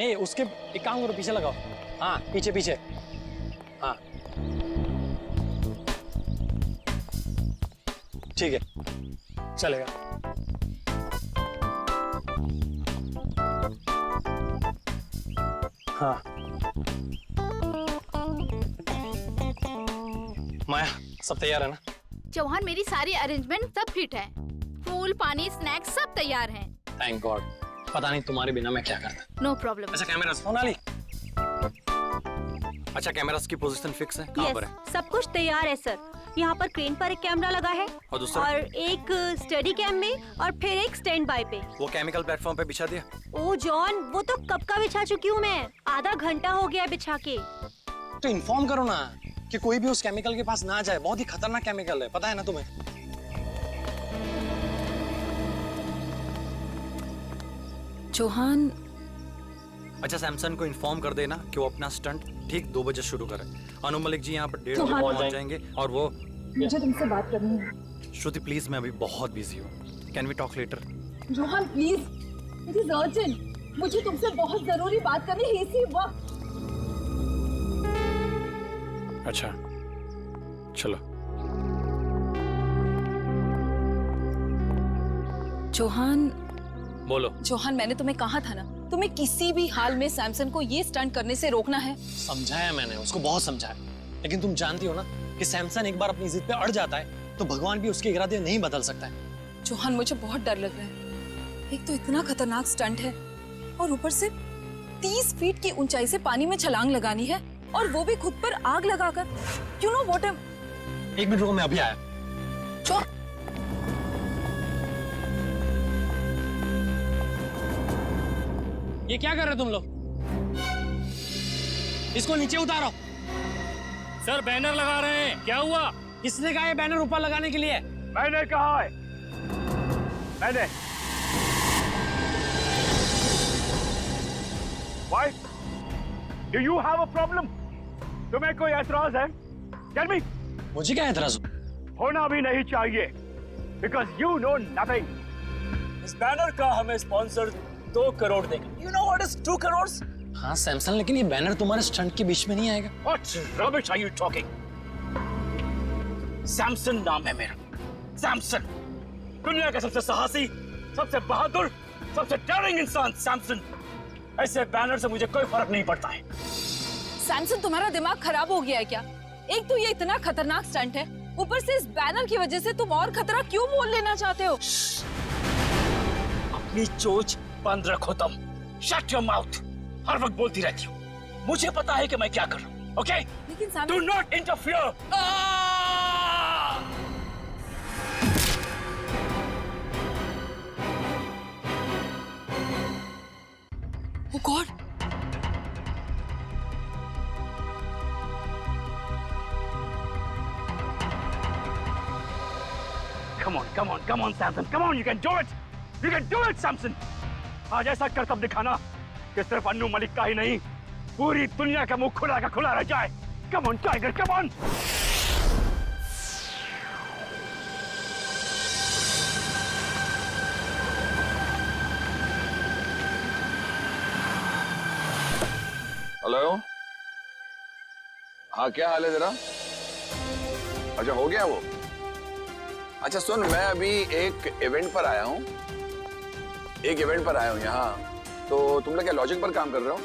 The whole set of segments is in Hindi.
नहीं उसके एक काम करो, पीछे लगाओ। हाँ पीछे पीछे। हाँ ठीक है चलेगा। हाँ माया सब तैयार है ना? चौहान मेरी सारी अरेंजमेंट सब फिट है। फूल पानी स्नैक्स सब तैयार हैं। Thank God. पता नहीं तुम्हारे बिना मैं क्या करता। No problem. अच्छा कैमरा सोनाली। अच्छा कैमरास की पोजीशन फिक्स है? कहाँ पर है? सब कुछ तैयार है सर। यहाँ पर क्रेन पर एक कैमरा लगा है और दूसरा? और एक स्टडी कैम में और फिर एक स्टैंड बाय पे। वो केमिकल प्लेटफॉर्म पे बिछा दिया? ओ जॉन, वो तो कब का बिछा चुकी हूँ मैं। आधा घंटा हो गया बिछा के। तो इन्फॉर्म करो ना कि कोई भी उस केमिकल के पास ना जाए। बहुत ही खतरनाक केमिकल है, पता है ना तुम्हें? चौहान अच्छा सैमसन को इन्फॉर्म कर देना कि वो अपना स्टंट ठीक 2 बजे शुरू करे। अनु मलिक जी यहाँ पर 1:30 बजे पहुँच जाएंगे और वो मुझे तुमसे बात करनी है। श्रुति प्लीज मैं अभी बहुत बिजी हूँ, can we talk later? Johan please, it is urgent. मुझे तुमसे बहुत जरूरी बात करनी है इसी वक्त। अच्छा चलो। चौहान बोलो। चौहान मैंने तुम्हें कहा था ना, तुम्हें किसी भी हाल में सैमसन को ये स्टंट करने से रोकना है। समझाया मैंने उसको, बहुत समझाया, लेकिन तुम जानती हो ना कि सैमसन एक बार अपनी जिद पे अड़ जाता है तो भगवान भी उसके इरादे नहीं बदल सकता है। चौहान मुझे बहुत डर लग रहा है। एक तो इतना खतरनाक स्टंट है और ऊपर से 30 फीट की ऊंचाई से पानी में छलांग लगानी है और वो भी खुद पर आग लगाकर। You know what? एक मिनट रुको, मैं अभी आया। ये क्या कर रहे हो तुम लोग? इसको नीचे उतारो। सर बैनर लगा रहे हैं। क्या हुआ? किसने कहा ये बैनर ऊपर लगाने के लिए? मैंने कहा है। मैंने। Why? Do you have a problem? तुम्हें कोई ऐतराज है? Tell me. मुझे क्या एतराज होना भी नहीं चाहिए, because you know nothing. इस बैनर का हमें स्पॉन्सर 2 करोड़ देगा। You know what is 2 crores? हाँ सैमसन, लेकिन ये बैनर तुम्हारे स्टंट के बीच में नहीं आएगा। What rubbish are you talking? Samson नाम है मेरा, सैमसन। दुनिया का सबसे साहसी, सबसे बहादुर, सबसे डेयरिंग इंसान सैमसन। ऐसे बैनर से मुझे कोई फर्क नहीं पड़ता है। सैमसन तुम्हारा दिमाग खराब हो गया है क्या? एक तो ये इतना खतरनाक स्टंट है, ऊपर से इस बैनर की वजह से तुम और खतरा क्यों मोल लेना चाहते हो? अपनी चोच बंद रखो तुम। Shut your mouth. हर वक्त बोलती रहती हो। मुझे पता है कि मैं क्या कर रहा हूँ, ओके? लेकिन Do not interfere. Oh God! Come on, Samson. Come on, you can do it. You can do it, Samson. आज ऐसा करतब दिखाना कि सिर्फ अन्नू मलिक का ही नहीं, पूरी दुनिया का मुंह खुला का खुला रह जाए। Come on, Tiger, come on. Hello, हाँ क्या हाल है जरा? अच्छा हो गया वो? अच्छा सुन, मैं अभी एक इवेंट पर आया हूँ, यहाँ। तो तुम लोग क्या लॉजिक पर काम कर रहे हो?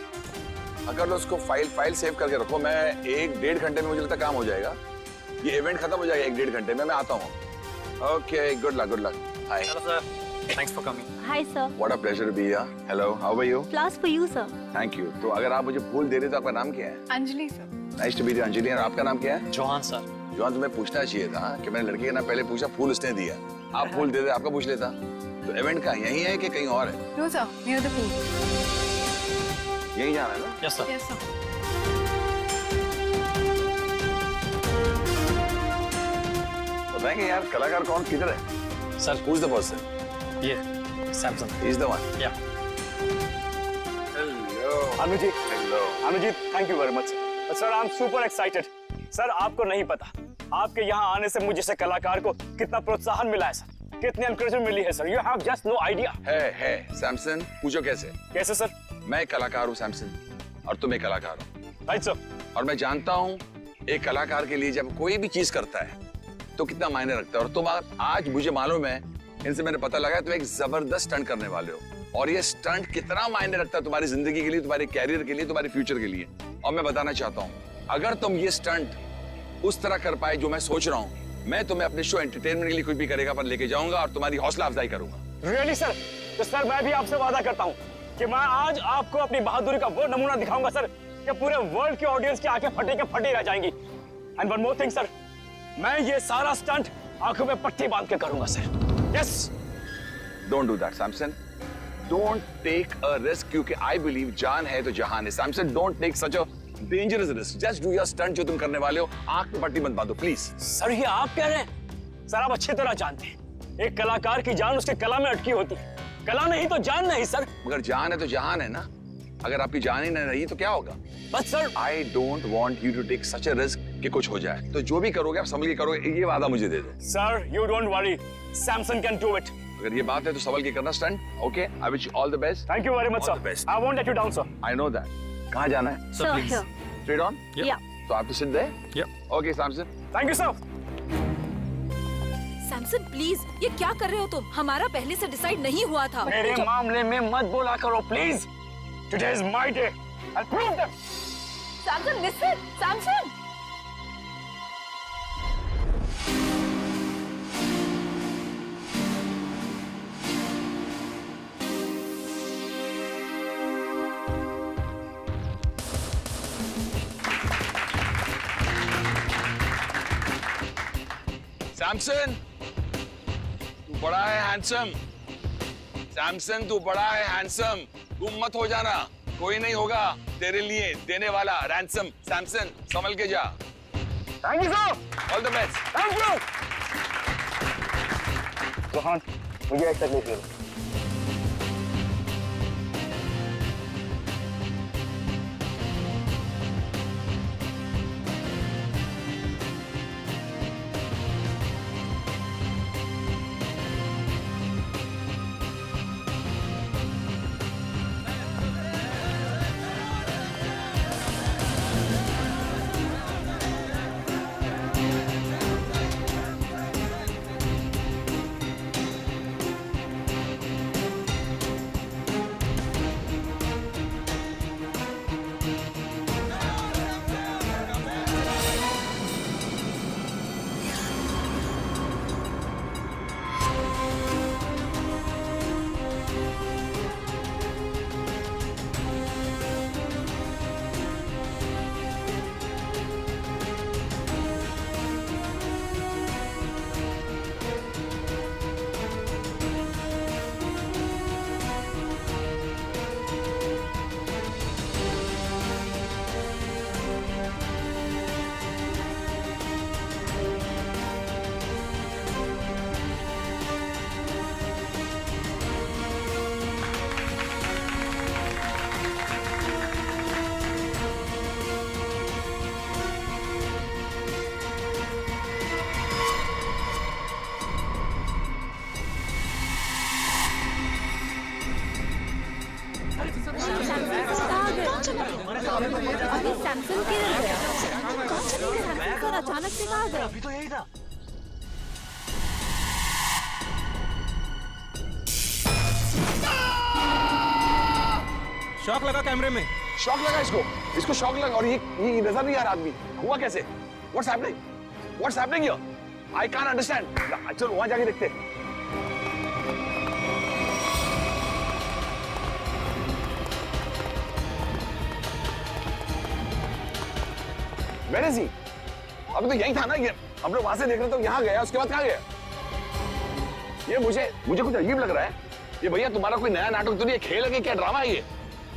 अगर लो उसको फाइल सेव करके रखो। मैं 1-1.5 घंटे में मुझे लगता काम हो जाएगा। ये इवेंट खत्म हो जाएगा 1-1.5 घंटे में। मैं आता हूँ। Okay, good luck. Hi. Hello sir, thanks for coming. Hi sir. What a pleasure be here. Hello, how are you? Flowers for you sir. Thank you. तो अगर आप मुझे फूल दे रहे तो आपका नाम क्या है? Anjali sir. Nice to meet you Anjali. और आपका नाम क्या है? चौहान सर। जॉन, तुम्हें पूछना चाहिए था कि मैंने लड़के का नाम पहले पूछा, फूल उसने दिया। आप फूल दे दे, आपका पूछ लेता। तो इवेंट का यही है कि कहीं और है? No sir, near the pool. यही जाना है ना? Yes sir. Yes sir. बताएंगे यार कलाकार कौन किधर है? Sir Who's the person? ये सैमसन। He's the one. या Hello. Anuji, Hello. Anuji, thank you very much. Sir, I am super excited. Sir, आपको नहीं पता, आपके यहाँ आने से मुझे से कलाकार को कितना प्रोत्साहन मिला है सर, कितनी एनकरेजमेंट मिली है sir. You have just no idea. Hey Samson, पूछो कैसे? कैसे सर? मैं एक कलाकार हूँ सैमसन, और तुम एक कलाकार हो। Right sir. और मैं जानता हूँ एक कलाकार के लिए जब कोई भी चीज करता है तो कितना मायने रखता है। और तुम आज मुझे मालूम है, इनसे मैंने पता लगा, तुम एक जबरदस्त स्टंट करने वाले हो। और ये स्टंट कितना मायने रखता है तुम्हारी जिंदगी के लिए, तुम्हारे कैरियर के लिए, तुम्हारे फ्यूचर के लिए। और मैं बताना चाहता हूँ, अगर तुम ये स्टंट उस तरह कर पाए जो मैं सोच रहा हूँ, मैं तुम्हें अपने शो एंटरटेनमेंट के लिए कुछ भी करेगा पर लेके जाऊंगा और तुम्हारी हौसला अफजाई करूंगा। Really sir? तो सर मैं भी आपसे वादा करता हूँ कि मैं आज आपको अपनी बहादुरी का वो नमूना दिखाऊंगा सर कि पूरे वर्ल्ड की ऑडियंस की आंखें फटे के फटे रह जाएंगी। And one more thing sir, मैं ये सारा स्टंट आंखों में पट्टी बांध के करूंगा sir. Yes. Don't do that Samson, don't take a risk, क्योंकि आई बिलीव जान है तो जहान है। Samson, don't take such a dangerous risk, just do your stunt जो तुम करने वाले हो। आंख में पट्टी मत बांधो प्लीज। सर ये आप कह रहे हैं? सर आप अच्छी तरह जानते हैं एक कलाकार की जान उसके कला में अटकी होती है, कला नहीं तो जान नहीं सर। मगर जान है तो जहान है ना, अगर आपकी जान ही नहीं रही तो क्या होगा? बस sir I don't want you to take such a risk कि कुछ हो जाए। तो जो भी करोगे आप संभल के करोगे, ये वादा मुझे दे दो। Sir you don't worry, Samson can do it. अगर ये बात है तो संभल के करना stunt. Okay, I wish you all the best. Thank you very much All the sir. best. I won't let you down sir. I know that. कहाँ जाना है? Sir please. Straight on? या तो आप तो सिद्ध है? Yup. Okay Samson. Thank you sir. Samson please, ये क्या कर रहे हो तुम? हमारा पहले से डिसाइड नहीं हुआ था। मेरे मामले में मत बोला करो please. Today is my day, I prove that. Samson listen, Samson. Samson, तू बड़ा है हैंडसम। सैमसन, तू बड़ा है हैंडसम। तुम मत हो जाना, कोई नहीं होगा तेरे लिए देने वाला रैंसम। सैमसन, संभल के जा। Thank you sir. All the best. Thank you. Rohan, मुझे एक तकलीफ है। अभी सैमसन किधर गया? सैमसन अचानक से कहाँ गया? अभी तो यही था। शॉक लगा कैमरे में। शॉक लगा इसको, इसको शॉक लगा। और ये नजर नहीं आ रहा आदमी। हुआ कैसे? What's happening? What's happening here? I can't understand. चलो वहां जाके देखते हैं। Where is he? अभी तो यही था ना ये। हम लोग वहां से देख रहे थे, यहाँ गया, उसके बाद कहाँ गया? ये मुझे कुछ अजीब लग रहा है। ये भैया तुम्हारा कोई नया नाटक तो नहीं, खेल है कि क्या ड्रामा है ये?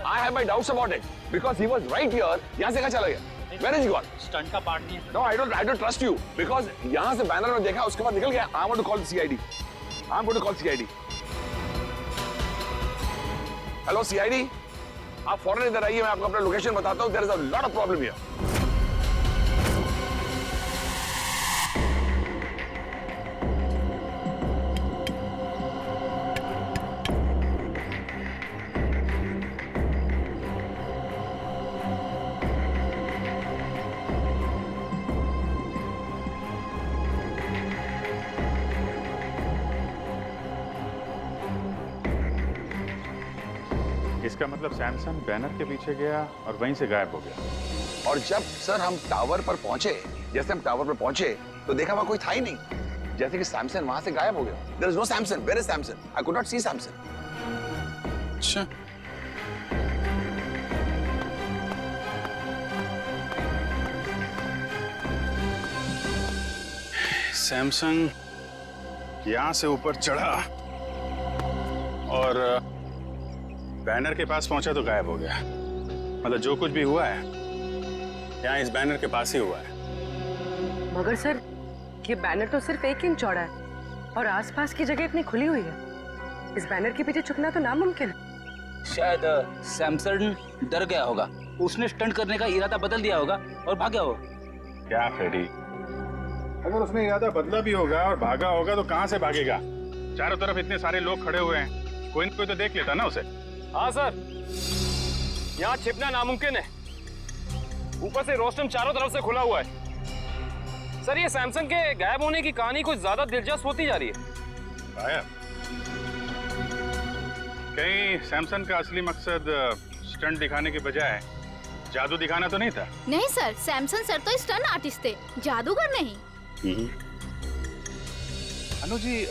I have my doubts about it because he was right here. यहाँ से कहाँ चला गया? Where is he gone? Stunt का पार्ट नहीं है। No, I don't trust you because यहाँ से बैनर में देखा, उसके बाद निकल गया। I want to call the CID. I'm going to call CID. Hello CID, आप फौरन इधर आइए, मैं आपको अपना लोकेशन बताता हूँ। There is a lot of problem here. इसका मतलब सैमसन बैनर के पीछे गया और वहीं से गायब हो गया। और जब सर हम टावर पर पहुंचे, जैसे हम टावर पर पहुंचे तो देखा वहां कोई था ही नहीं, जैसे कि सैमसन वहां से गायब हो गया। There is no Samson. Where is Samson? I could not see Samson. अच्छा, सैमसंग यहां से ऊपर चढ़ा और बैनर के पास पहुंचा तो गायब हो गया। मतलब जो कुछ भी हुआ है यहाँ इस बैनर के पास ही हुआ है। मगर सर, ये बैनर तो सिर्फ 1 इंच चौड़ा है और आसपास की जगह इतनी खुली हुई है। इस बैनर के पीछे छुपना तो नामुमकिन है। शायद सैमसन डर गया होगा, उसने स्टंट करने का इरादा बदल दिया होगा और भागा होगा। क्या फ्रेडी, अगर उसने इरादा बदला भी होगा और भागा होगा तो कहां से भागेगा? चारों तरफ इतने सारे लोग खड़े हुए हैं, कोई न कोई तो देख लेता ना उसे। हाँ सर, यहाँ छिपना नामुमकिन है। ऊपर से रोस्टम चारों तरफ से खुला हुआ है। सर, ये सैमसंग के गायब होने की कहानी कुछ ज्यादा दिलचस्प होती जा रही है। गायब? कहीं सैमसंग का असली मकसद स्टंट दिखाने के बजाय जादू दिखाना तो नहीं था? नहीं सर, सैमसन सर तो स्टंट आर्टिस्ट थे, जादूगर नहीं। अनु जी,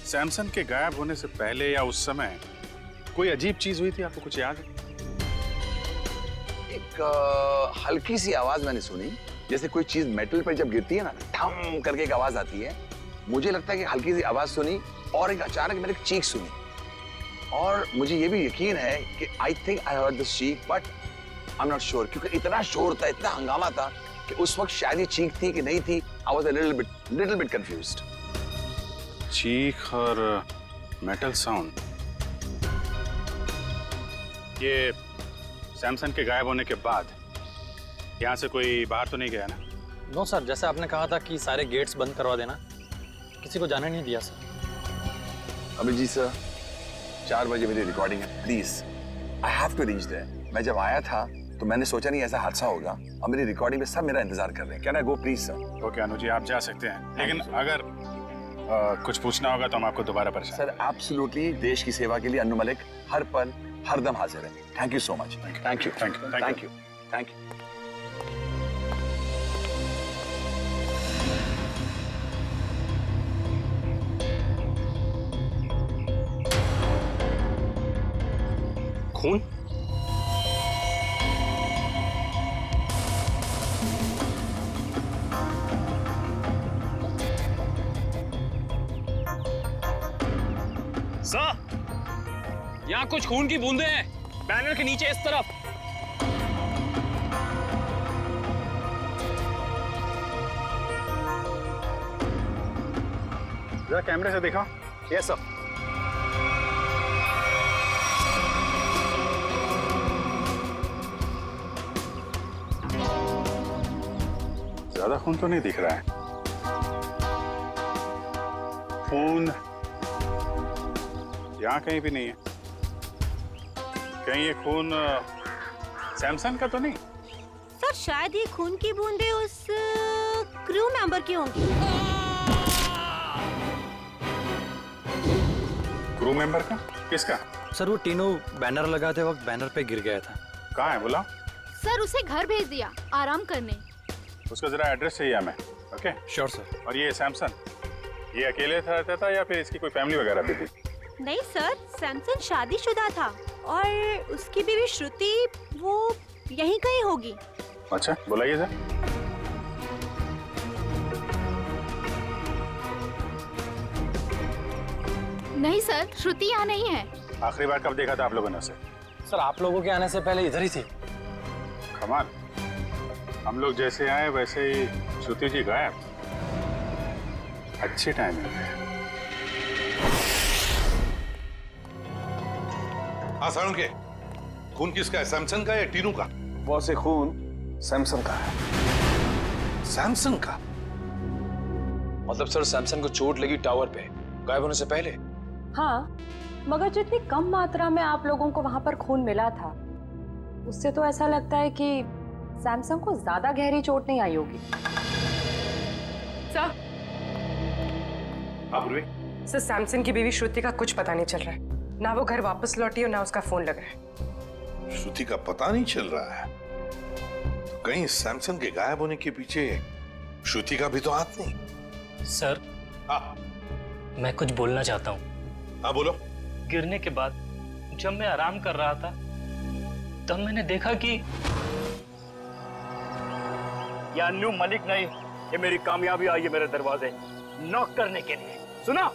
सैमसंग के गायब होने से पहले या उस समय कोई अजीब चीज हुई थी, आपको कुछ याद है? एक हल्की सी आवाज मैंने सुनी, जैसे कोई चीज मेटल पर जब गिरती है ना, ठम करके एक आवाज आती है। मुझे लगता है कि हल्की सी आवाज सुनी और एक अचानक मैंने एक चीख सुनी, और मुझे ये भी यकीन है कि I think I heard this चीख, but I am not sure, क्योंकि इतना शोर था, इतना हंगामा था कि उस वक्त शायद ये चीख थी कि नहीं थी। I was a little bit confused. चीख और मेटल साउंड, ये सैमसंग के गायब होने के बाद यहाँ से कोई बाहर तो नहीं गया ना? नो सर, जैसे आपने कहा था कि सारे गेट्स बंद करवा देना, किसी को जाने नहीं दिया सर। अभिजीत सर, 4 बजे मेरी रिकॉर्डिंग है, please I have to reach there. मैं जब आया था तो मैंने सोचा नहीं ऐसा हादसा होगा, और मेरी रिकॉर्डिंग में सब मेरा इंतजार कर रहे हैं। Can I go please sir? Okay Anu ji, आप जा सकते हैं, लेकिन अगर कुछ पूछना होगा तो हम आपको दोबारा परेशान। सर एब्सोल्युटली, देश की सेवा के लिए अन्नू मलिक हर पल हर दम हाजिर है। Thank you so much. Thank you thank you thank you thank you. खून? सर, यहाँ कुछ खून की बूंदें हैं, बैनर के नीचे इस तरफ। जरा कैमरे से देखो। Yes sir. ज्यादा खून तो नहीं दिख रहा है। खून यहाँ कहीं भी नहीं है। कहीं ये खून सैमसंग का तो नहीं? सर, शायद ये खून की बूंदें उस क्रू मेंबर की होंगी। क्रू मेंबर का? किसका? सर, वो तीनों बैनर लगाते वक्त बैनर पे गिर गया था। कहाँ है बोला? सर, उसे घर भेज दिया आराम करने। उसका जरा एड्रेस चाहिए हमें। Okay sure sir. और ये सैमसंग, ये अकेले रहता था या फिर इसकी कोई फैमिली वगैरह भी थी? नहीं सर, सैमसन शादीशुदा था और उसकी बीवी श्रुति वो यहीं कहीं होगी। अच्छा, बुलाइए सर। नहीं सर, श्रुति यहाँ नहीं है। आखिरी बार कब देखा था आप लोगों ने उसे? सर, आप लोगों के आने से पहले इधर ही थी। कमाल, हम लोग जैसे आए वैसे ही श्रुति जी गायब। अच्छी टाइमिंग है। हाँ सारुण के, खून किसका है, सैमसंग का या टीनू का? वो से खून सैमसंग का है। सैमसंग का? मतलब सर, सैमसंग को चोट लगी टावर पे गायब होने से पहले? हाँ, मगर जितनी कम मात्रा में आप लोगों को वहां पर खून मिला था, उससे तो ऐसा लगता है कि सैमसंग को ज्यादा गहरी चोट नहीं आई होगी। सर, सर, सैमसंग की बीवी श्रुति का कुछ पता नहीं चल रहा है। ना वो घर वापस लौटी और ना उसका फोन लगा है। श्रुति का पता नहीं चल रहा है। तो कहीं सैमसन के गायब होने के पीछे श्रुति का भी तो हाथ नहीं। सर, हाँ मैं कुछ बोलना चाहता हूँ। हाँ बोलो। गिरने के बाद जब मैं आराम कर रहा था तब मैंने देखा कि या अन्नू मलिक नहीं, ये मेरी कामयाबी आई है मेरे दरवाजे नॉक करने के लिए। सुना?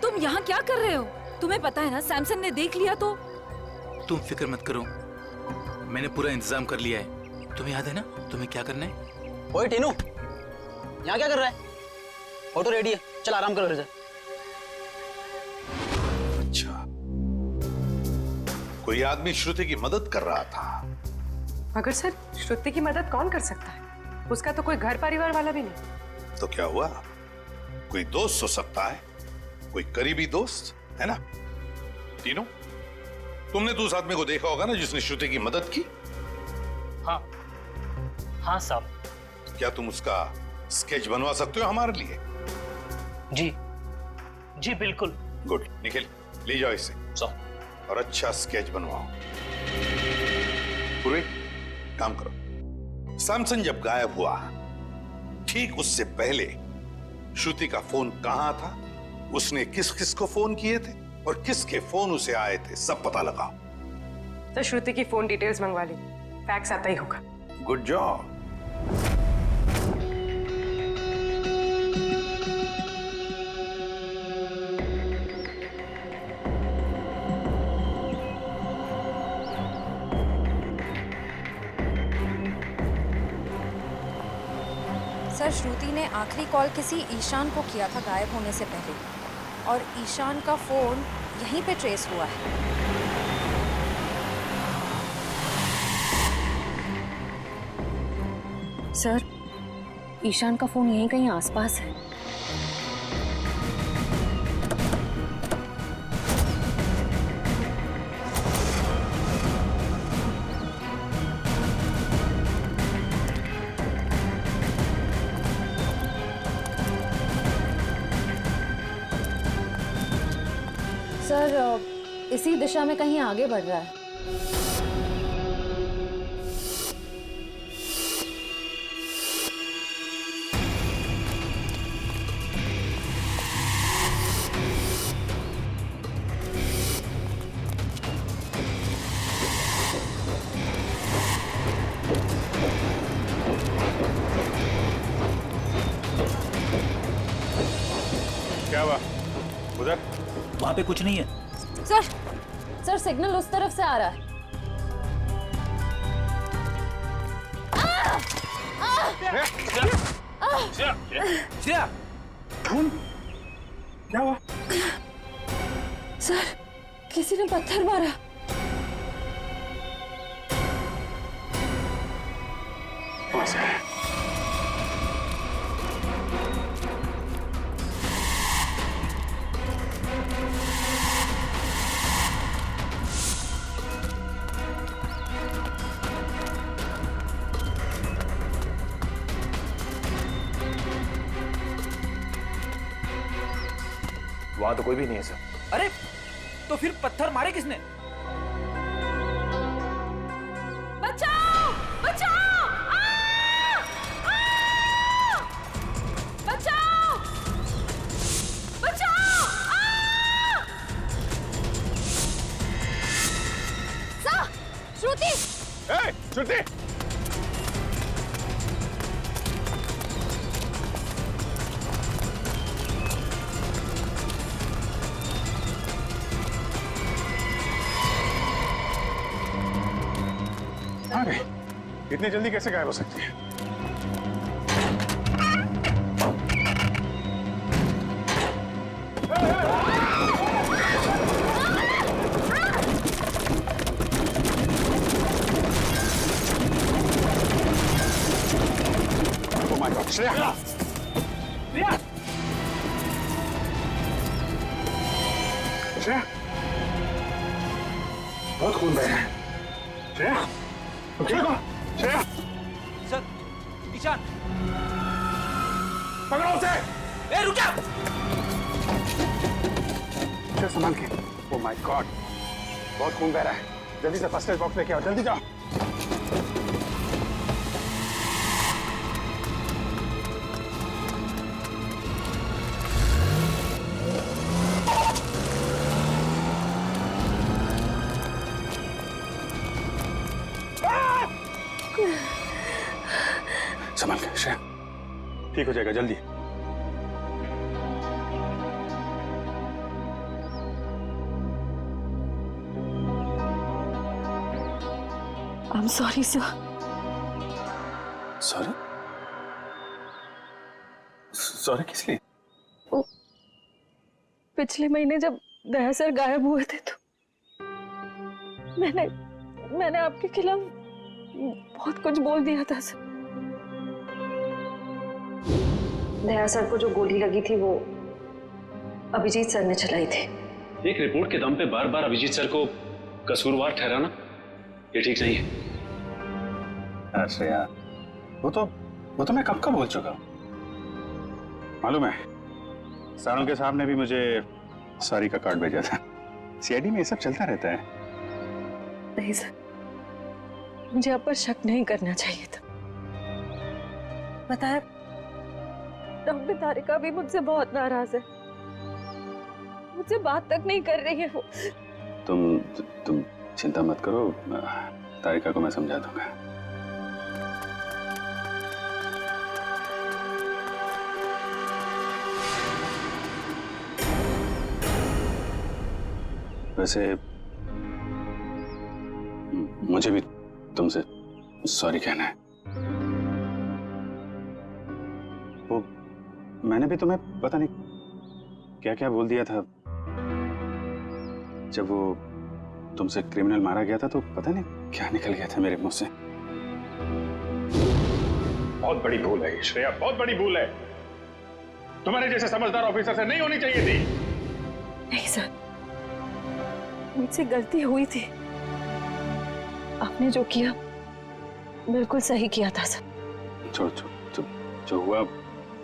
तुम यहाँ क्या कर रहे हो? तुम्हें पता है ना सैमसन ने देख लिया तो? तुम फिक्र मत करो, मैंने पूरा इंतजाम कर लिया है। तुम्हें याद है ना तुम्हें क्या करना है? ओए टीनू, यहाँ क्या कर रहा है? ऑटो रेडी है, चल आराम करो घर से। अच्छा, कोई आदमी श्रुति की मदद कर रहा था। मगर सर, श्रुति की मदद कौन कर सकता है? उसका तो कोई घर परिवार वाला भी नहीं। तो क्या हुआ? कोई दोस्त हो सकता है, कोई करीबी दोस्त, है ना? तीनों, तुमने तो उस आदमी को देखा होगा ना जिसने श्रुति की मदद की? हाँ हाँ साहब। क्या तुम उसका स्केच बनवा सकते हो हमारे लिए? जी जी बिल्कुल। गुड, निखिल ले जाओ इसे और अच्छा स्केच बनवाओ। पूर्वी काम करो। सैमसन जब गायब हुआ ठीक उससे पहले श्रुति का फोन कहां था, उसने किस किस को फोन किए थे और किसके फोन उसे आए थे, सब पता लगाओ। तो श्रुति की फोन डिटेल्स मंगवा ली, फैक्स आता ही होगा। Good job. सर, श्रुति ने आखिरी कॉल किसी ईशान को किया था गायब होने से पहले, और ईशान का फोन यहीं पे ट्रेस हुआ है। सर, ईशान का फोन यहीं कहीं आसपास है। सर, इसी दिशा में कहीं आगे बढ़ रहा है। क्या हुआ उधर? वहां पे कुछ नहीं है। सर, सिग्नल उस तरफ से आ रहा है। श्रेया, क्या हुआ? सर, किसी ने पत्थर मारा। वहां तो कोई भी नहीं है सर। अरे तो फिर पत्थर मारे किसने? बचाओ! बचाओ! बचाओ! बचाओ! सर, श्रुति! श्रुति! इतनी जल्दी कैसे गायब हो सकती है? Oh my God, Shreya! Shreya! बहुत खून बह रहा है। श्रेया! तुम ठीक हो? श्रेया! सर, ईशान, पकड़ो उसे। ए रुक जा। संभाल के। ओह माय गॉड, बहुत खून बह रहा है। जल्दी से फर्स्ट एड बॉक्स लेके आओ, जल्दी जाओ। संभाल के श्रेया, ठीक हो जाएगा, जल्दी। I'm sorry, sir. Sorry? Sorry किस लिए? पिछले महीने जब दया सर गायब हुए थे तो मैंने आपके खिलाफ बहुत कुछ बोल दिया था सर। दया सर को जो गोली लगी थी वो अभिजीत सर ने चलाई थी। एक रिपोर्ट के दम पे बार बार अभिजीत सर को कसूरवार ठहराना ये ठीक नहीं है। श्रेया, वो तो मैं कब का बोल चुका हूं। मालूम है, सारंगे साहब ने भी मुझे सॉरी का कार्ड भेजा था। सीआईडी में ये सब चलता रहता है। नहीं सर, मुझे आप पर शक नहीं करना चाहिए था। बताया, डॉक्टर तारिका भी मुझसे बहुत नाराज है, मुझसे बात तक नहीं कर रही है वो। तुम चिंता मत करो, तारिका को मैं समझा दूंगा। वैसे मुझे भी तुमसे सॉरी कहना है। वो मैंने भी तुम्हें पता नहीं क्या क्या बोल दिया था। जब वो तुमसे क्रिमिनल मारा गया था तो पता नहीं क्या निकल गया था मेरे मुंह से। बहुत बड़ी भूल है श्रेया, बहुत बड़ी भूल है। तुम्हारे जैसे समझदार ऑफिसर से नहीं होनी चाहिए थी। नहीं सर, मुझसे गलती हुई थी। आपने जो किया बिल्कुल सही किया था सर। छोड़, जो हुआ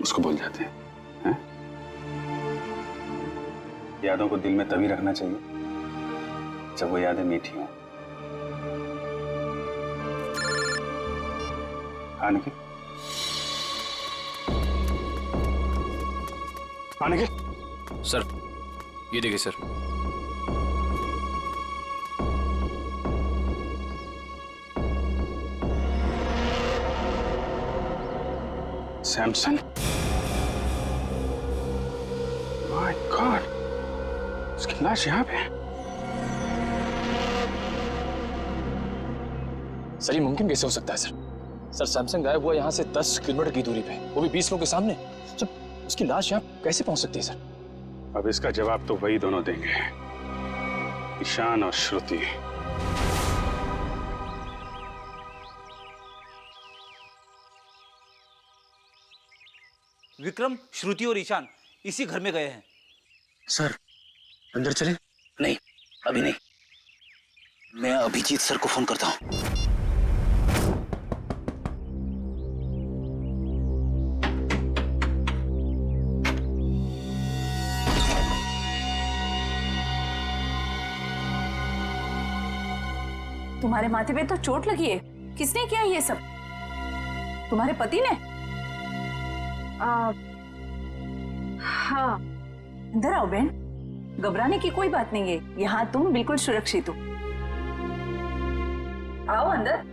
उसको भूल जाते हैं। यादों को दिल में तभी रखना चाहिए जब वो यादें मीठी हों। हाँ निखिल, हाँ निखिल। सर ये देखिए सर। सैमसन, माय गॉड, उसकी लाश यहाँ पे है। सर ये मुमकिन कैसे हो सकता है सर? सर सैमसंग गायब हुआ यहाँ से 10 किलोमीटर की दूरी पे, वो भी 20 लोगों के सामने। सर उसकी लाश यहाँ कैसे पहुंच सकती है सर? अब इसका जवाब तो वही दोनों देंगे, ईशान और श्रुति। विक्रम, श्रुति और ईशान इसी घर में गए हैं। सर अंदर चले? नहीं, अभी नहीं। मैं अभिजीत सर को फोन करता हूँ। तुम्हारे माथे पे तो चोट लगी है, किसने किया ये सब? तुम्हारे पति ने? हाँ। अंदर आओ बहन, घबराने की कोई बात नहीं है, यहाँ तुम बिल्कुल सुरक्षित हो। आओ अंदर।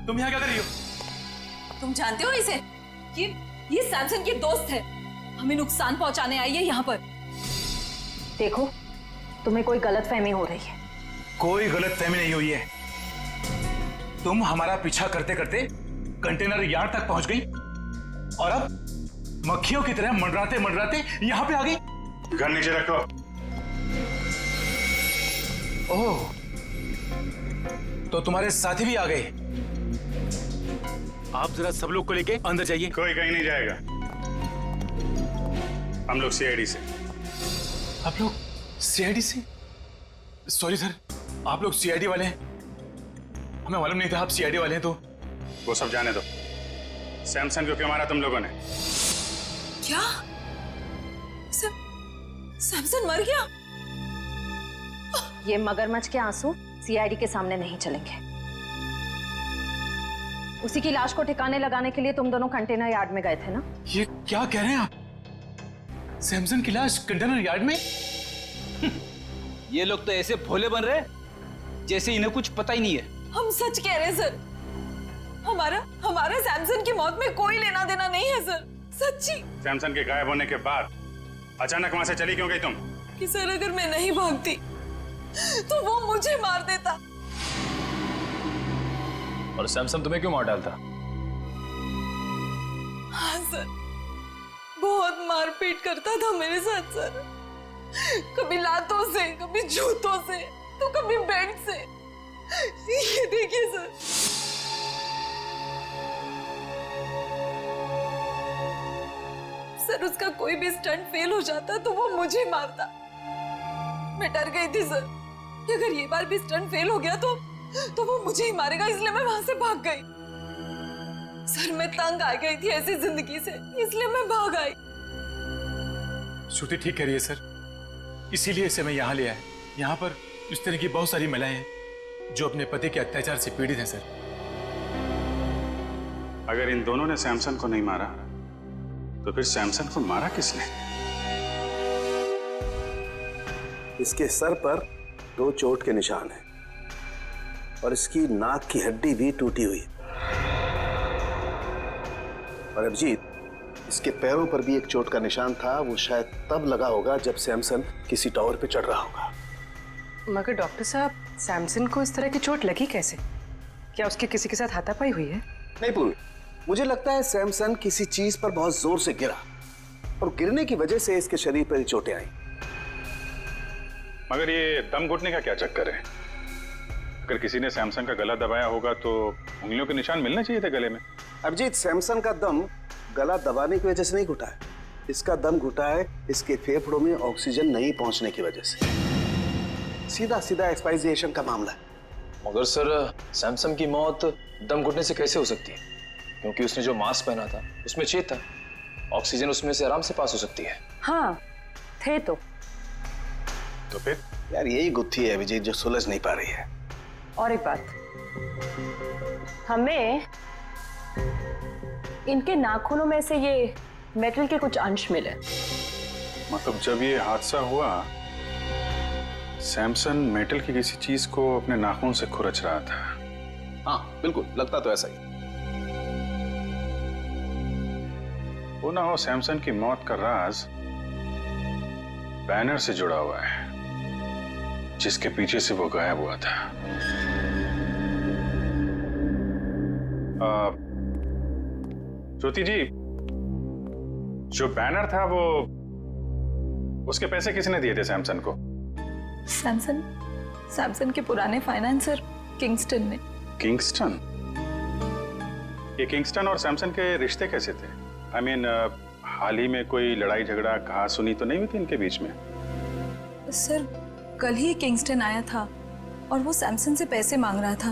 तुम यहाँ क्या कर रही हो? तुम जानते हो इसे? ये सैमसन के दोस्त है, हमें नुकसान पहुंचाने आई है यहाँ पर। देखो, तुम्हें कोई गलतफहमी हो रही है। कोई गलतफहमी नहीं हुई है। तुम हमारा पीछा करते करते कंटेनर यार्ड तक पहुंच गई और अब मक्खियों की तरह मंडराते मंडराते यहाँ पे आ गई। गन नीचे रखो। ओह, तो तुम्हारे साथी भी आ गए। आप जरा सब लोग को लेके अंदर जाइए। कोई कहीं नहीं जाएगा। हम लोग सीआईडी से। आप लोग सीआईडी से? सॉरी सर, आप लोग सीआईडी वाले हैं? हमें मालूम नहीं था आप सीआईडी वाले हैं। तो वो सब जाने दो। सैमसन को क्यों मारा तुम लोगों ने? क्या? सैमसन मर गया? ये मगरमच्छ के आंसू सीआईडी के सामने नहीं चलेंगे। उसी की लाश को ठिकाने लगाने के लिए तुम दोनों कंटेनर यार्ड में गए थे ना? ये क्या कह रहे हैं आप? सैमसन की लाश कंटेनर यार्ड में? ये लोग तो ऐसे भोले बन रहे जैसे इन्हें कुछ पता ही नहीं है। हम सच कह रहे हैं सर। हमारा सैमसन की मौत में कोई लेना देना नहीं है सर, सच्ची। सैमसन के गायब होने के बाद अचानक वहां से चली क्यों गई तुम? कि सर अगर मैं नहीं भागती तो वो मुझे मार देता। और सैमसन तुम्हें क्यों मार डालता? हाँ सर, बहुत मारपीट करता था मेरे साथ सर। कभी लातों से, कभी जूतों से, तो कभी बेल्ट से। ये देखिए सर। सर उसका कोई भी स्टंट फेल हो जाता तो वो मुझे मारता। मैं डर गई थी सर कि अगर ये बार भी स्टंट फेल हो गया तो वो मुझे ही मारेगा, इसलिए मैं वहां से भाग गई। सर मैं तंग आ गई थी ऐसी जिंदगी से, इसलिए मैं भाग आई। श्रुति ठीक कह रही है सर, इसीलिए इसे मैं यहाँ ले आया। यहाँ पर इस तरह की बहुत सारी महिलाएं हैं जो अपने पति के अत्याचार से पीड़ित हैं सर। अगर इन दोनों ने सैमसन को नहीं मारा तो फिर सैमसन को मारा किसने? इसके सर पर 2 चोट के निशान हैं और इसकी नाक की हड्डी भी टूटी हुई है। और अभिजीत, इसके पैरों पर भी एक चोट का निशान था। वो शायद तब लगा होगा जब सैमसन किसी टावर पे चढ़ रहा होगा। मगर डॉक्टर साहब, सैमसन को इस तरह की चोट लगी कैसे? क्या उसके किसी के साथ हाथापाई हुई है? नहीं पूर्वी, मुझे लगता है सैमसन किसी चीज पर बहुत जोर से गिरा और गिरने की वजह से इसके शरीर पर चोटें आई। मगर ये दम घुटने का क्या चक्कर है? अगर किसी ने सैमसन का गला दबाया होगा तो उंगलियों के निशान मिलने चाहिए थे गले में। अभिजीत, सैमसन का दम गला दबाने की वजह से नहीं घुटा है। इसका दम घुटा है इसके फेफड़ों में ऑक्सीजन नहीं पहुंचने की वजह से। सीधा सीधा एक्सपायरिएशन का मामला है। मगर सर, सैमसन की मौत दम घुटने से कैसे हो सकती है? क्योंकि उसने जो मास्क पहना था उसमें छेद था, ऑक्सीजन उसमें से आराम से पास हो सकती है। हाँ थे तो फिर यार यही गुत्थी है अभिजीत जो सुलझ नहीं पा रही है। और एक बात, हमें इनके नाखूनों में से ये मेटल के कुछ अंश मिले। मतलब जब ये हादसा हुआ सैमसन मेटल की किसी चीज को अपने नाखून से खुरच रहा था। हाँ बिल्कुल, लगता तो ऐसा ही। वो ना हो सैमसन की मौत का राज बैनर से जुड़ा हुआ है जिसके पीछे से वो गायब हुआ था। ज्योति जी, जो बैनर था वो उसके पैसे किसने दिए थे सैमसन को? सैमसन के पुराने फाइनेंसर किंगस्टन ने। किंगस्टन? ये किंगस्टन और सैमसन के रिश्ते कैसे थे? I mean, हाल ही में कोई लड़ाई झगड़ा कहा सुनी तो नहीं हुई थी इनके बीच में? सर कल ही किंगस्टन आया था और वो सैमसन से पैसे मांग रहा था।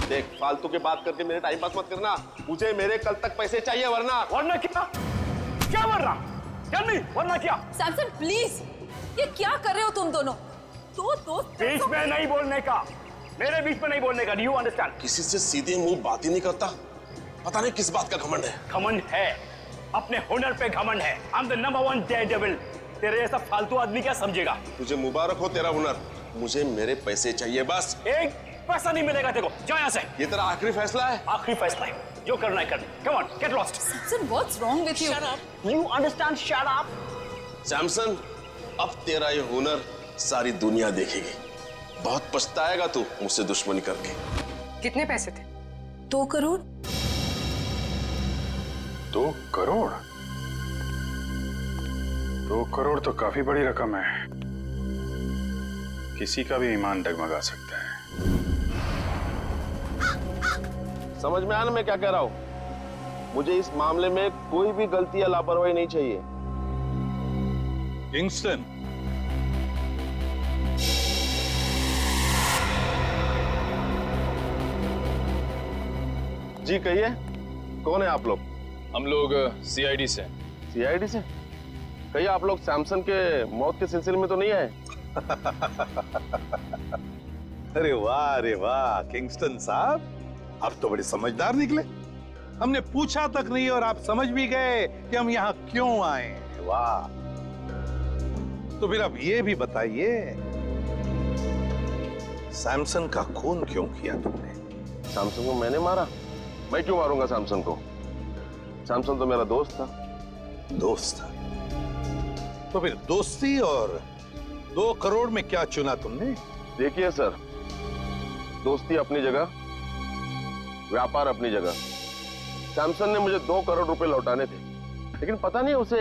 देख, फालतू की बात करके मेरे टाइम पास मत करना। मुझे मेरे कल तक पैसे चाहिए, वरना क्या वरना? वरना क्या? सैमसन प्लीज, ये क्या कर रहे हो तुम दोनों? दो दोस्त बीच में नहीं बोलने का, मेरे बीच में नहीं बोलने का। Do you understand? किसी से सीधे मुंह बात ही नहीं करता। पता नहीं किस बात का घमंड है। घमंड है, अपने हुनर पे घमंड है। I am the number 1 Daredevil. तेरे जैसा फालतू आदमी क्या समझेगा? तुझे मुबारक हो तेरा हुनर। मुझे मेरे पैसे चाहिए बस। एक पैसा नहीं मिलेगा तेरे को। जा यहाँ से। ये तेरा आखिरी फैसला है? आखिरी फैसला है, जो करना है कर। Come on, get lost. Samson, what's wrong with you? Shut up. You understand? Shut up. Samson, अब तेरा ये हुनर सारी दुनिया देखेगी। बहुत पछताएगा तू मुझसे दुश्मनी करके। कितने पैसे थे? 2 करोड़। 2 करोड़? 2 करोड़ तो काफी बड़ी रकम है। किसी का भी ईमान डगमगा सकता है। समझ में आया ना मैं क्या कह रहा हूं? मुझे इस मामले में कोई भी गलती या लापरवाही नहीं चाहिए। किंगस्टन, जी कहिए, कौन है आप लोग? हम लोग सीआईडी से। सीआईडी से? कहिए आप लोग सैमसन के मौत के सिलसिले में तो नहीं आए? अरे वाह किंगस्टन साहब, आप तो बड़े समझदार निकले। हमने पूछा तक नहीं और आप समझ भी गए कि हम यहाँ क्यों आए। वाह। तो फिर अब ये भी बताइए, सैमसन का खून क्यों किया तुमने? सैमसन को मैंने मारा? मैं क्यों मारूंगा सैमसन को? सैमसन तो मेरा दोस्त था। दोस्त था? तो फिर दोस्ती और 2 करोड़ में क्या चुना तुमने? देखिए सर, दोस्ती अपनी जगह, व्यापार अपनी जगह। सैमसन ने मुझे 2 करोड़ रुपए लौटाने थे, लेकिन पता नहीं उसे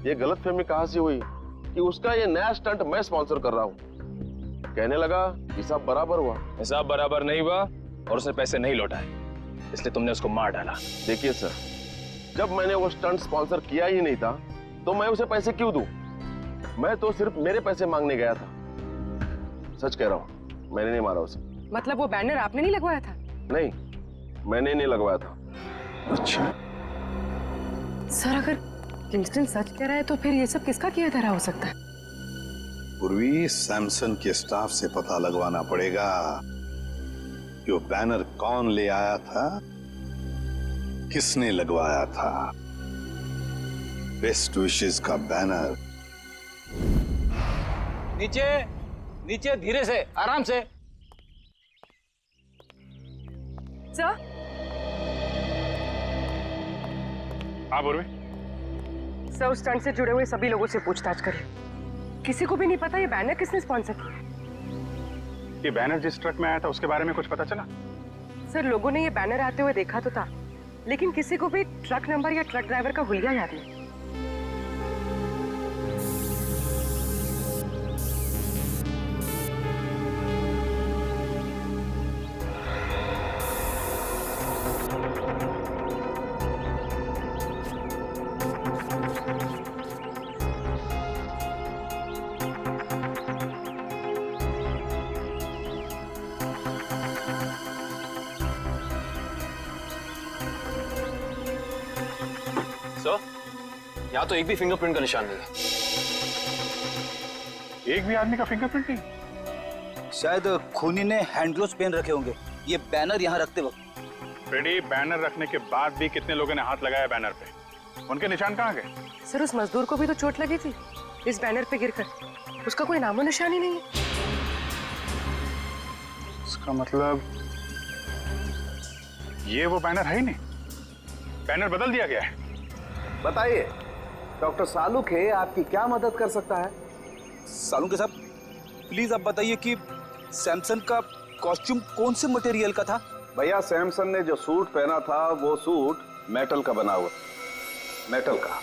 ये गलतफहमी कहां से हुई कि उसका ये नया स्टंट मैं स्पॉन्सर कर रहा हूं। कहने लगा हिसाब बराबर हुआ। हिसाब बराबर नहीं हुआ और उसने पैसे नहीं लौटाए, इसलिए तुमने उसको मार डाला। देखिए सर, जब मैंने वो स्टंट स्पॉन्सर किया ही नहीं था तो मैं उसे पैसे क्यों दूं? मैं तो सिर्फ मेरे पैसे मांगने गया था। सच कह रहा हूं, मैंने नहीं मारा उसे। मतलब वो बैनर आपने नहीं लगवाया था? नहीं, मैंने नहीं लगवाया था। अच्छा सर, अगर किंगस्टन सच कह रहा है तो फिर ये सब किसका किया धरा हो सकता है? पूर्वी, सैमसन के स्टाफ से पता लगवाना पड़ेगा कि वो बैनर कौन ले आया था, किसने लगवाया था। बेस्ट विशेस का बैनर। नीचे नीचे, धीरे से, आराम से। सर, हाँ पूर्वी। सर, उस स्टंट से जुड़े हुए सभी लोगों से पूछताछ करिए। किसी को भी नहीं पता ये बैनर किसने स्पॉन्सर किया। ये बैनर जिस ट्रक में आया था उसके बारे में कुछ पता चला? सर, लोगों ने ये बैनर आते हुए देखा तो था, लेकिन किसी को भी ट्रक नंबर या ट्रक ड्राइवर का हुलिया याद नहीं। सर, यहाँ तो एक भी फिंगरप्रिंट का निशान नहीं है। एक भी आदमी का फिंगरप्रिंट नहीं? शायद खूनी ने हैंड ग्लोव्स पहन रखे होंगे ये बैनर यहाँ रखते वक्त। फ्रेडी, बैनर रखने के बाद भी कितने लोगों ने हाथ लगाया बैनर पे? उनके निशान कहाँ गए? सर, उस मजदूर को भी तो चोट लगी थी इस बैनर पे गिरकर। उसका कोई नामो निशान ही नहीं है। इसका मतलब ये वो बैनर है ही नहीं, बैनर बदल दिया गया है। बताइए, डॉक्टर सालुखे आपकी क्या मदद कर सकता है? सालुखे साहब, प्लीज आप बताइए कि सैमसन का कॉस्ट्यूम कौन से मटेरियल का था? भैया, सैमसन ने जो सूट पहना था वो सूट मेटल का बना हुआ। मेटल का।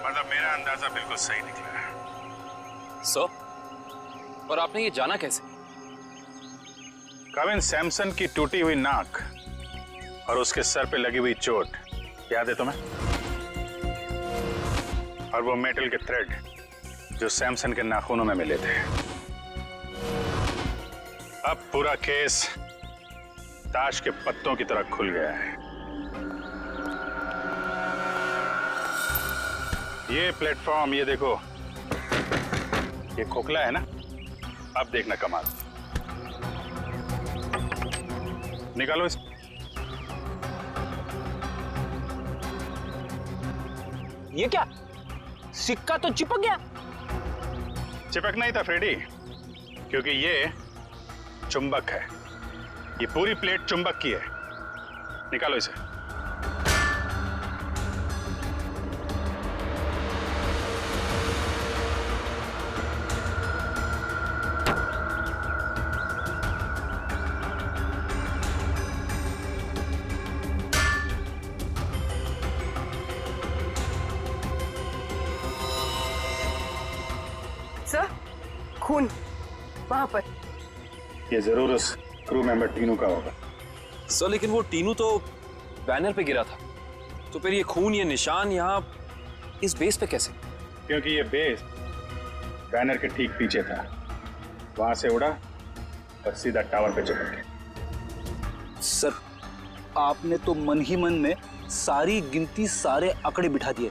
मतलब मेरा अंदाजा बिल्कुल सही निकला है। सर, और आपने ये जाना कैसे? कविन, सैमसन की टूटी हुई नाक और उसके सर पे लगी हुई चोट याद है तुम्हें? और वो मेटल के थ्रेड जो सैमसन के नाखूनों में मिले थे। अब पूरा केस ताश के पत्तों की तरह खुल गया है। ये प्लेटफॉर्म, ये देखो, ये खोखला है ना? अब देखना कमाल। निकालो इस। ये क्या? सिक्का तो चिपक गया। चिपकना ही था फ्रेडी, क्योंकि ये चुंबक है। ये पूरी प्लेट चुंबक की है। निकालो इसे। सर, खून वहां पर। ये जरूर उस क्रू मेंबर तीनों का होगा। सर लेकिन वो टीनू तो बैनर पे गिरा था, तो फिर ये खून, ये निशान यहाँ इस बेस पे कैसे? क्योंकि ये बेस बैनर के ठीक पीछे था, वहां से उड़ा और सीधा टावर पे चिपक गया। सर आपने तो मन ही मन में सारी गिनती, सारे आंकड़े बिठा दिए।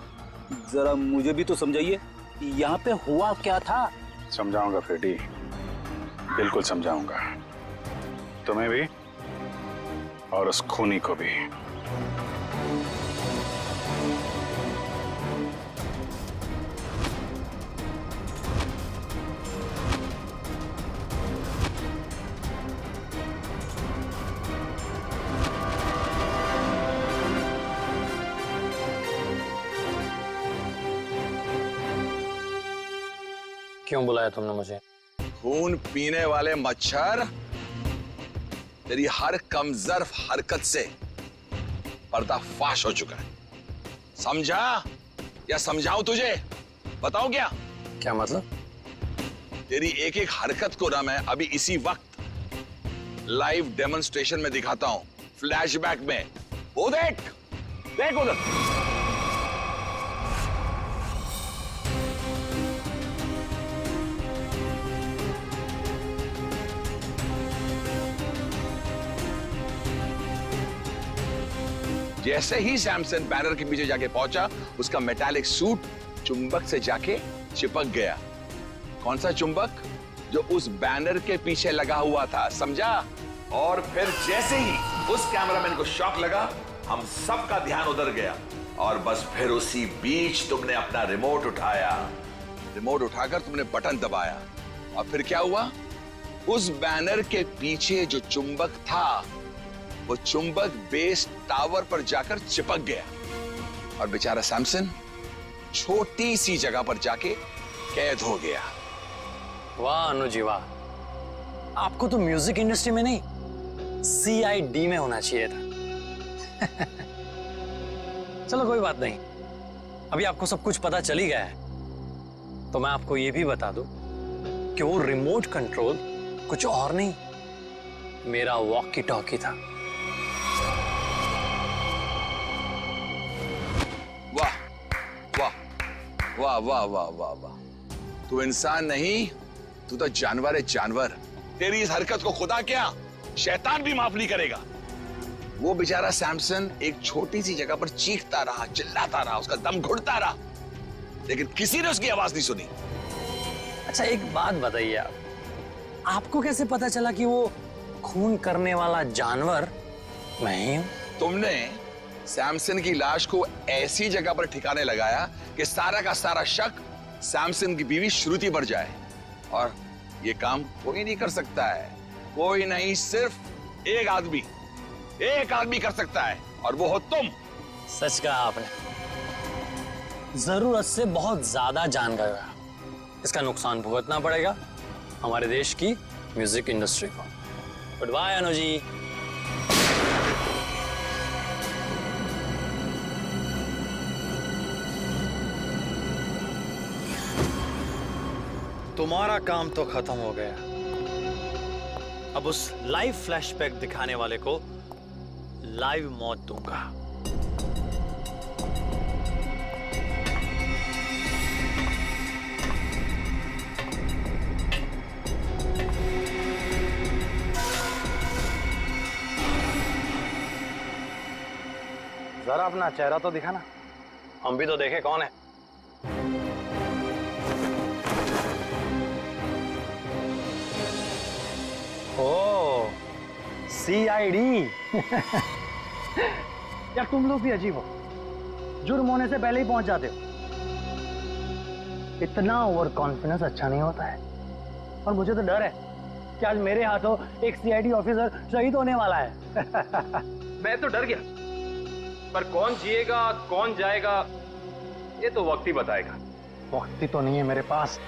जरा मुझे भी तो समझाइए यहाँ पे हुआ क्या था। समझाऊंगा फ्रेडी, बिल्कुल समझाऊंगा, तुम्हें भी और उस खूनी को भी। क्यों बुलाया तुमने मुझे? खून पीने वाले मच्छर, तेरी हर कमजोर हरकत से पर्दाफाश हो चुका है। समझा या समझाऊं तुझे? बताऊं क्या? क्या मतलब? तेरी एक एक हरकत को ना मैं अभी इसी वक्त लाइव डेमोन्स्ट्रेशन में दिखाता हूं, फ्लैशबैक में। वो देख, देख उधर। जैसे ही सैमसन बैनर के पीछे जाके पहुंचा, उसका मेटालिक सूट चुंबक से जाके चिपक गया। कौन सा चुंबक? जो उस बैनर के पीछे लगा हुआ था, समझा? और फिर जैसे ही उस कैमरामैन को शॉक लगा, हम सबका ध्यान उधर गया और बस फिर उसी बीच तुमने अपना रिमोट उठाया। रिमोट उठाकर तुमने बटन दबाया और फिर क्या हुआ? उस बैनर के पीछे जो चुंबक था, वो चुंबक बेस टावर पर जाकर चिपक गया और बेचारा सैमसन छोटी सी जगह पर जाके कैद हो गया। वाह अनुजी वाह, आपको तो म्यूजिक इंडस्ट्री में नहीं, CID में होना चाहिए था। चलो कोई बात नहीं, अभी आपको सब कुछ पता चल ही गया है, तो मैं आपको ये भी बता दूं कि वो रिमोट कंट्रोल कुछ और नहीं, मेरा वॉकी टॉकी था। वाह वाह वाह वाह वाह वाह वाह, तू इंसान नहीं, तू तो जानवर है, जानवर। तेरी इस हरकत को खुदा क्या, शैतान भी माफ नहीं करेगा। वो बेचारा सैमसन एक छोटी सी जगह पर चीखता रहा, चिल्लाता रहा, उसका दम घुटता रहा, लेकिन किसी ने उसकी आवाज नहीं सुनी। अच्छा एक बात बताइए, आपको कैसे पता चला कि वो खून करने वाला जानवर मैं ही हूं? तुमने सैमसन की लाश को ऐसी जगह पर ठिकाने लगाया कि सारा का सारा शक सैमसन की बीवी श्रुति पर जाए, और ये काम कोई नहीं कर सकता है, कोई नहीं, सिर्फ एक आदमी कर सकता है, और वो हो तुम। सच कहा आपने, जरूरत से बहुत ज्यादा जान गए हो। इसका नुकसान भुगतना पड़ेगा हमारे देश की म्यूजिक इंडस्ट्री को। Good bye Anuji. तुम्हारा काम तो खत्म हो गया, अब उस लाइव फ्लैशबैक दिखाने वाले को लाइव मौत दूंगा। जरा अपना चेहरा तो दिखाना, हम भी तो देखे कौन है। ओ CID। यार तुम लोग भी अजीब हो, जुर्म होने से पहले ही पहुंच जाते हो। इतना ओवर कॉन्फिडेंस अच्छा नहीं होता है, और मुझे तो डर है कि आज मेरे हाथों एक CID ऑफिसर शहीद होने वाला है। मैं तो डर गया, पर कौन जिएगा कौन जाएगा ये तो वक्त ही बताएगा। वक्त ही तो नहीं है मेरे पास।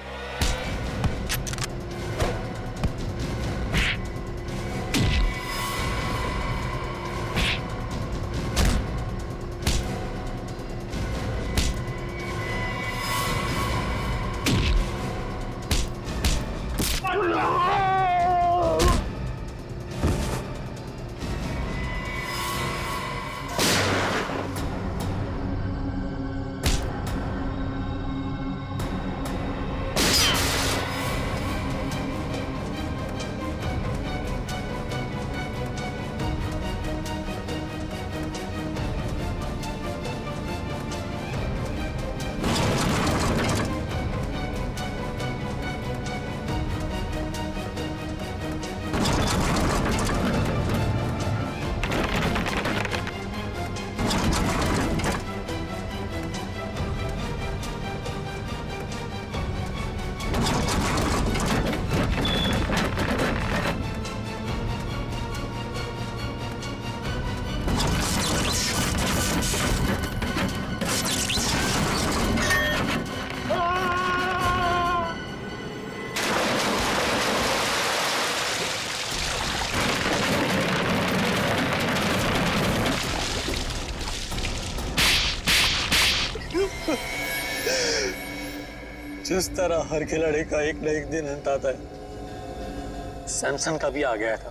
जिस तरह हर खिलाड़ी का एक न एक दिन अंत आता है, सैमसन का भी आ गया था,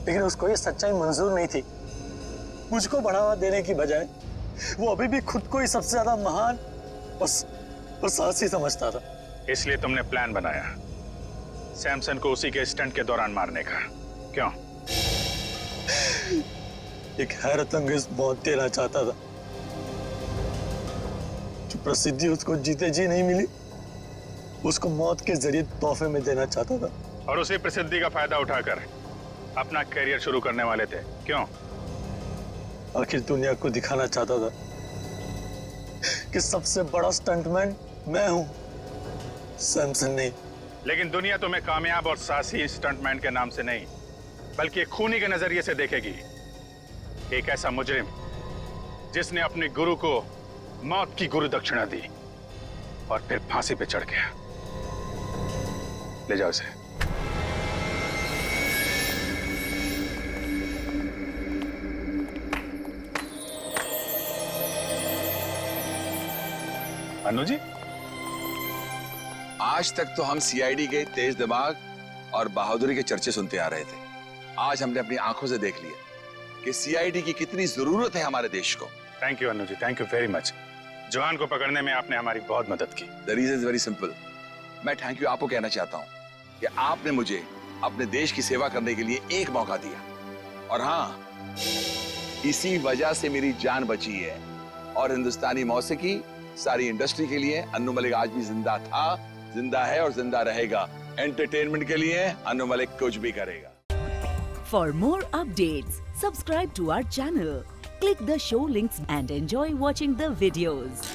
लेकिन उसको ये सच्चाई मंजूर नहीं थी। मुझको बढ़ावा देने की बजाय वो अभी भी खुद को ही सबसे ज्यादा महान और साहसी समझता था। इसलिए तुमने प्लान बनाया सैमसन को उसी के स्टंट के दौरान मारने का, क्यों? एक हैरत अंगेज मौत देना चाहता था। जो प्रसिद्धि उसको जीते जी नहीं मिली, उसको मौत के जरिए तोहफे में देना चाहता था। और उसी प्रसिद्धि का फायदा उठाकर अपना करियर शुरू करने वाले थे, क्यों? आखिर दुनिया को दिखाना चाहता था कि सबसे बड़ा स्टंटमैन मैं हूं, सैमसन नहीं। लेकिन दुनिया तुम्हें कामयाब और साहसी स्टंटमैन के नाम से नहीं, बल्कि एक खूनी के नजरिए से देखेगी। एक ऐसा मुजरिम जिसने अपने गुरु को मौत की गुरु दक्षिणा दी और फिर फांसी पे चढ़ गया। ले जाओ इसे। अनु जी, आज तक तो हम सीआईडी के तेज दिमाग और बहादुरी के चर्चे सुनते आ रहे थे। आज हमने अपनी आंखों से देख लिया कि सीआईडी की कितनी जरूरत है हमारे देश को। Thank you Anu ji, thank you very much. जवान को पकड़ने में आपने हमारी बहुत मदद की। The reason is very simple. मैं थैंक यू आपको कहना चाहता हूं कि आपने मुझे अपने देश की सेवा करने के लिए एक मौका दिया, और हाँ, इसी वजह से मेरी जान बची है। और हिंदुस्तानी मौसीकी सारी इंडस्ट्री के लिए अन्नू मलिक आज भी जिंदा था, जिंदा है और जिंदा रहेगा। एंटरटेनमेंट के लिए अन्नू मलिक कुछ भी करेगा। For more updates, subscribe to our channel, click the show links and enjoy watching the videos.